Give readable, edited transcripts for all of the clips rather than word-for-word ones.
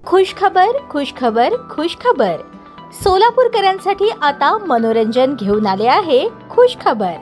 खुशखबर खुशखबर खुशखबर. सोलापूरकरांसाठी आता मनोरंजन घेऊन आले आहे खुशखबर.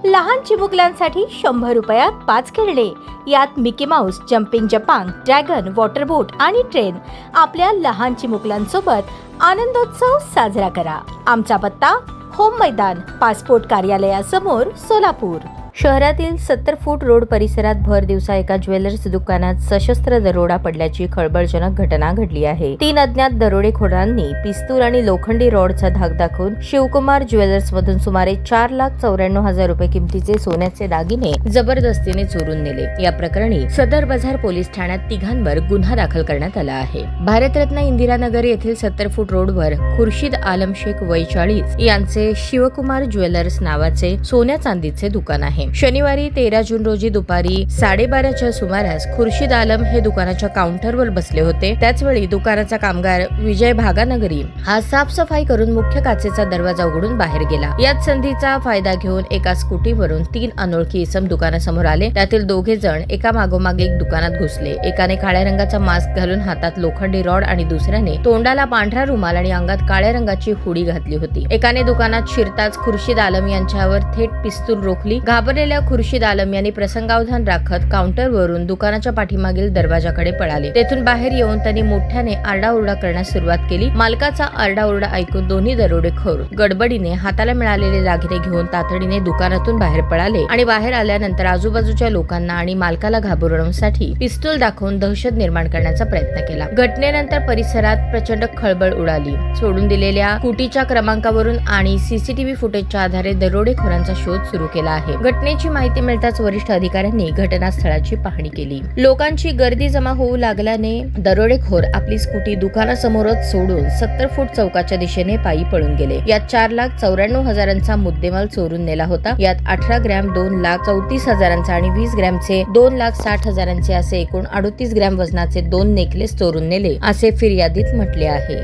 लहान चिमुकल्यांसाठी 100 रुपयात 5 खेळणे. यात मिकी माऊस, जम्पिंग जपांग, ड्रॅगन, वॉटर बोट आणि ट्रेन. आपल्या लहान चिमुकल्यांसोबत आनंदोत्सव साजरा करा. आमचा पत्ता होम मैदान, पासपोर्ट कार्यालयासमोर, सोलापूर. शहरातील 70 फूट रोड परिसरात भर दिवसा एका ज्वेलर्स दुकानात सशस्त्र दरोडा पडल्याची खळबळजनक घटना घडली आहे. 3 अज्ञात दरोडेखोरांनी पिस्तूल आणि लोखंडी रॉडचा धाक दाखवून शिवकुमार ज्वेलर्स मधून सुमारे 4,94,000 रुपये किमतीचे सोन्याचे दागिने जबरदस्तीने चोरून नेले. या प्रकरणी सदर बाजार पोलीस ठाण्यात तिघांवर गुन्हा दाखल करण्यात आला आहे. भारतरत्न इंदिरानगर येथील 70 फूट रोडवर खुर्शीद आलम शेख वय 40 यांचे शिवकुमार ज्वेलर्स नावाचे सोन्या चांदीचे दुकान आहे. शनिवारी 13 जून रोजी दुपारी 12:30च्या सुमारास खुर्शीद आलम हे दुकानाच्या काउंटरवर बसले होते. त्याचवेळी दुकानाचा कामगार विजय भागानगरी हा साफसफाई करून मुख्य काचेचा दरवाजा उघडून बाहेर गेला. याच संधीचा फायदा घेऊन एका स्कूटीवरून 3 अनोळखी इसम दुकानासमोर आले. त्यातील 2 जण एका मागोमाग एक दुकानात घुसले. एकाने काळ्या रंगाचा मास्क घालून हातात लोखंडी रॉड आणि दुसऱ्याने तोंडाला पांढरा रुमाल आणि अंगात काळ्या रंगाची हुडी घातली होती. एकाने दुकानात शिरताच खुर्शीद आलम यांच्यावर थेट पिस्तूल रोखली. घाबरलेल्या खुर्शीद आलम यांनी प्रसंगावधान राखत काउंटरवरून दुकानाच्या पाठीमागील दरवाजाकडे पळाले. तेथून बाहेर येऊन त्यांनी मोठ्याने आरडाओरडा करण्यास सुरुवात केली. मालकाचा आरडाओरडा ऐकून दोन्ही दरोडेखोर गडबडीने हाताला मिळालेले दागिने घेऊन तातडीने दुकानातून बाहेर पळाले आणि बाहेर आल्यानंतर आजूबाजूच्या लोकांना आणि मालकाला घाबरवण्यासाठी पिस्तूल दाखवून दहशत निर्माण करण्याचा प्रयत्न केला. घटनेनंतर परिसरात प्रचंड खळबळ उडाली. सोडून दिलेल्या स्कूटीच्या क्रमांकावरून आणि सीसीटीव्ही फुटेजच्या आधारे दरोडेखोरांचा शोध सुरू केला आहे. घटनेची माहिती मिळताच वरिष्ठ अधिकाऱ्यांनी घटनास्थळाची पाहणी केली. लोकांची गर्दी जमा होऊ लागल्याने दरोडेखोर आपली स्कूटी दुकानासमोरच सोडून 70 फूट चौकाच्या दिशेने पायी पळून गेले. यात 4,94,000चा मुद्देमाल चोरून नेला होता. यात 18 ग्रॅम 2,34,000चा आणि 20 ग्रॅमचे 2,60,000चे असे एकूण 38 ग्रॅम वजनाचे 2 नेकलेस चोरून नेले असे फिर्यादीत म्हटले आहे.